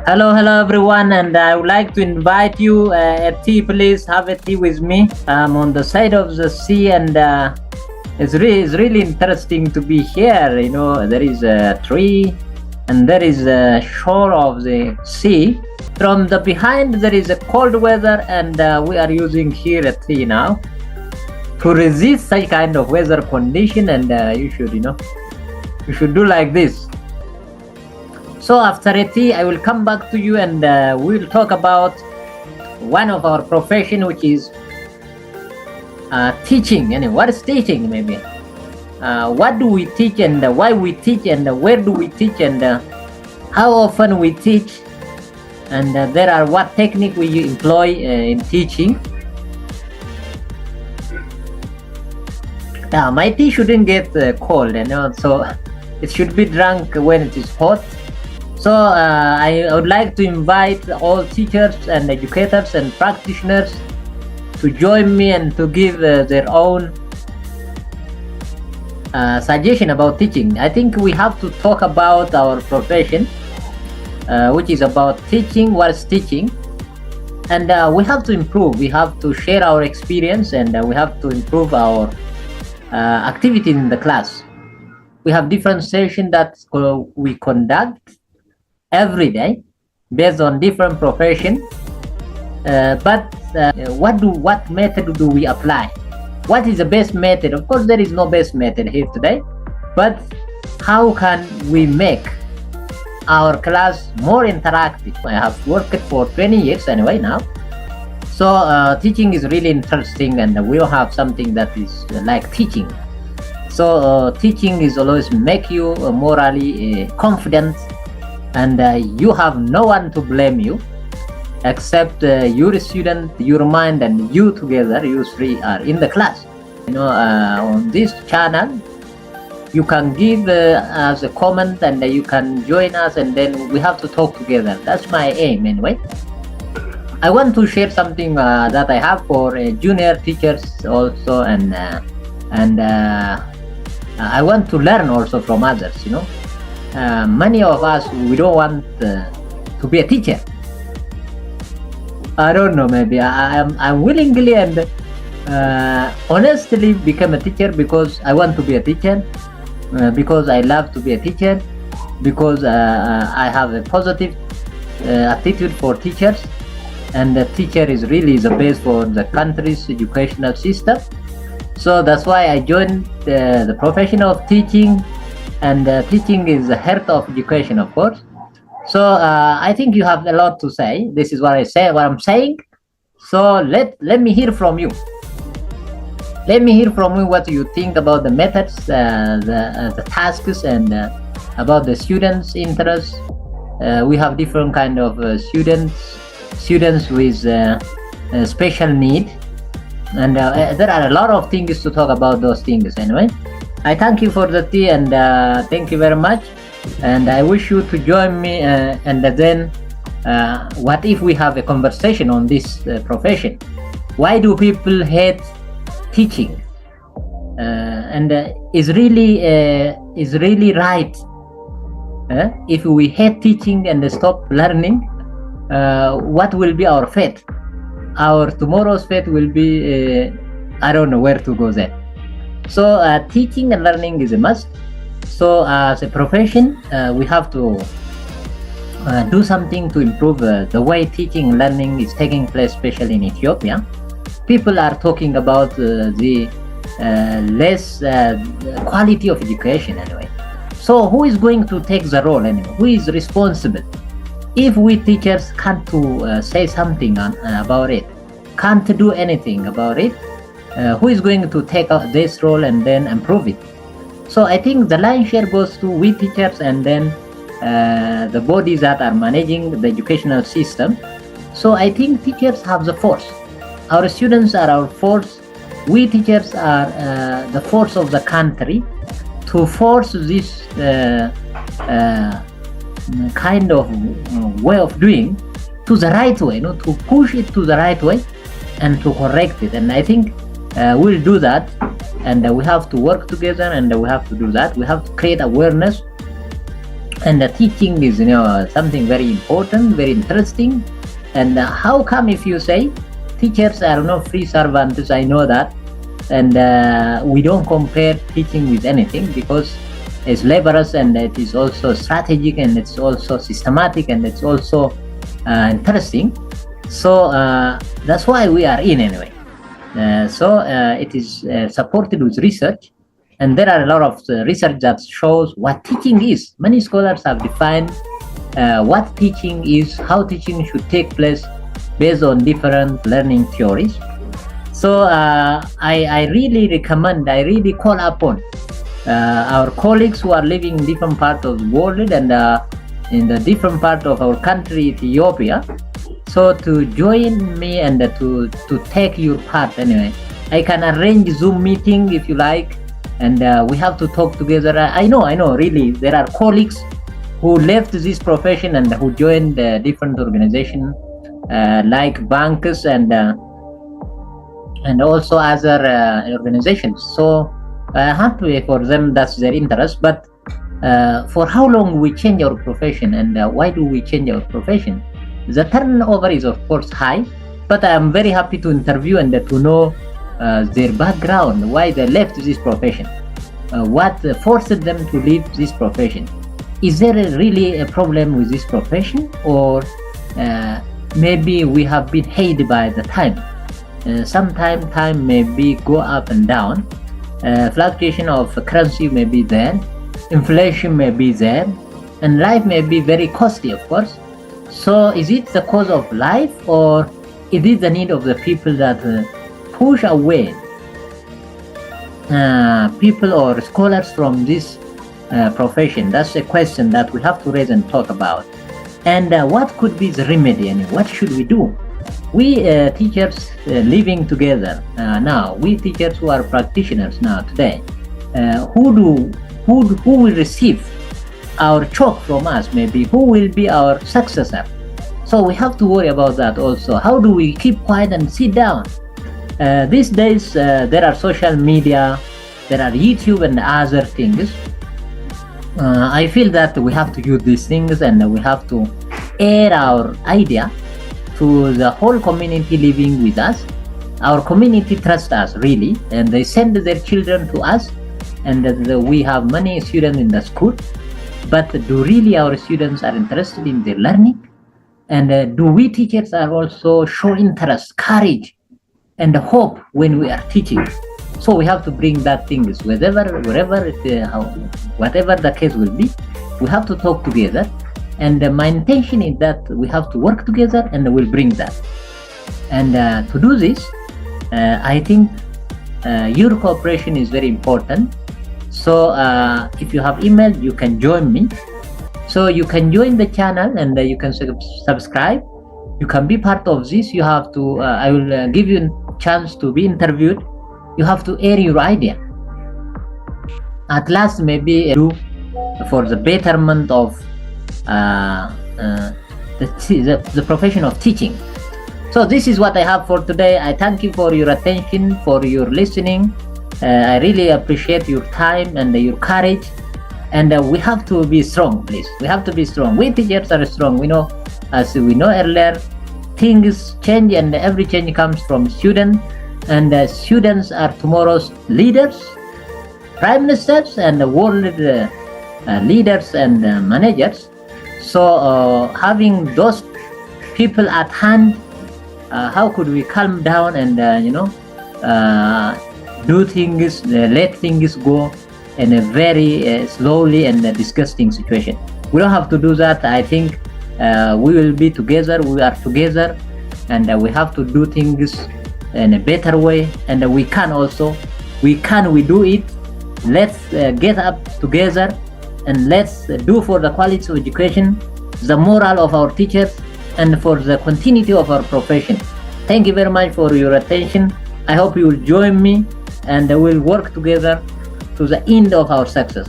Hello everyone, and I would like to invite you a tea. Please have a tea with me. I'm on the side of the sea, and it's really interesting to be here. You know, there is a tree, and there is a shore of the sea. From the behind, there is a cold weather, and we are using here a tea now to resist such kind of weather condition. And you should do like this. So after a tea, I will come back to you, and we'll talk about one of our profession, which is teaching. And what is teaching? Maybe what do we teach, and why we teach, and where do we teach, and how often we teach, and there are what technique we employ in teaching. Now, my tea shouldn't get cold, so it should be drunk when it is hot. So I would like to invite all teachers and educators and practitioners to join me and to give their own suggestion about teaching. I think we have to talk about our profession, which is about teaching. What is teaching? And we have to improve. We have to share our experience, and we have to improve our activity in the class. We have different sessions that we conduct every day based on different profession, but what method do we apply? What is the best method? Of course, there is no best method here today, but how can we make our class more interactive? I have worked for 20 years anyway now, so teaching is really interesting, and we don't have something that is like teaching. So teaching is always make you morally confident, and you have no one to blame you except your student, your mind, and you together. You three are in the class. On this channel, you can give us a comment, and you can join us, and then we have to talk together. That's my aim anyway. I want to share something that I have for junior teachers also, and I want to learn also from others. Many of us, we don't want to be a teacher. I don't know, maybe I'm willingly and honestly become a teacher because I want to be a teacher, because I love to be a teacher, because I have a positive attitude for teachers, and the teacher is really the base for the country's educational system. So that's why I joined the profession of teaching. And teaching is the heart of education, of course. So I think you have a lot to say. This is what I'm saying. So let me hear from you. Let me hear from you what you think about the methods, the tasks, and about the students' interests. We have different kind of students with special need, and there are a lot of things to talk about those things anyway. I thank you for the tea, and thank you very much, and I wish you to join me, and then what if we have a conversation on this profession? Why do people hate teaching? And is really right if we hate teaching and stop learning? What will be our fate? Our tomorrow's fate will be I don't know where to go then. So teaching and learning is a must. So as a profession, we have to do something to improve the way teaching and learning is taking place, especially in Ethiopia. People are talking about the less quality of education anyway. So who is going to take the role anyway? Who is responsible? If we teachers can't say something about it, can't do anything about it, who is going to take this role and then improve it? So I think the lion's share goes to we teachers, and then the bodies that are managing the educational system. So I think teachers have the force. Our students are our force. We teachers are the force of the country to force this kind of way of doing to the right way, to push it to the right way and to correct it. And I think we'll do that, and we have to work together, and we have to do that. We have to create awareness and teaching is something very important, very interesting. And how come, if you say teachers are not free servants, I know that, and we don't compare teaching with anything, because it's laborious, and it is also strategic, and it's also systematic, and it's also interesting. So that's why we are in anyway. So it is supported with research, and there are a lot of research that shows what teaching is. Many scholars have defined what teaching is, how teaching should take place based on different learning theories. So I really recommend, I really call upon our colleagues who are living in different parts of the world, and in the different part of our country, Ethiopia, so to join me and to take your part anyway. I can arrange Zoom meeting if you like, and we have to talk together. I know, really, there are colleagues who left this profession and who joined different organizations like banks and also other organizations. So happy for them, that's their interest. But for how long we change our profession, and why do we change our profession? The turnover is of course high, but I am very happy to interview and to know their background, why they left this profession, what forced them to leave this profession. Is there really a problem with this profession, or maybe we have been hated by the time? Sometimes time may be go up and down, fluctuation of currency may be there, inflation may be there, and life may be very costly, of course. So is it the cause of life, or is it the need of the people that push away people or scholars from this profession? That's a question that we have to raise and talk about. And what could be the remedy, and what should we do? We teachers living together now, we teachers who are practitioners now today, who will receive our chalk from us, maybe who will be our successor? So we have to worry about that also. How do we keep quiet and sit down? These days there are social media, there are YouTube and other things. I feel that we have to use these things, and we have to air our idea to the whole community living with us. Our community trusts us really, and they send their children to us, and we have many students in the school. But do really our students are interested in their learning? And do we teachers are also show interest, courage, and hope when we are teaching? So we have to bring that things, wherever whatever the case will be, we have to talk together. And my intention is that we have to work together, and we'll bring that. And to do this, I think your cooperation is very important. So if you have email, you can join me. So you can join the channel, and you can subscribe. You can be part of this. You have to, I will give you a chance to be interviewed. You have to air your idea. At last, maybe do for the betterment of the profession of teaching. So this is what I have for today. I thank you for your attention, for your listening. I really appreciate your time and your courage. And we have to be strong, please. We have to be strong. We teachers are strong. We know, as we know earlier, things change, and every change comes from students. And students are tomorrow's leaders, prime ministers, and world leaders and managers. So having those people at hand, how could we calm down and do things, let things go in a very slowly and disgusting situation? We don't have to do that. I think we will be together. We are together, and we have to do things in a better way. And we can also, we do it. Let's get up together, and let's do for the quality of education, the moral of our teachers, and for the continuity of our profession. Thank you very much for your attention. I hope you will join me, and we'll work together to the end of our success.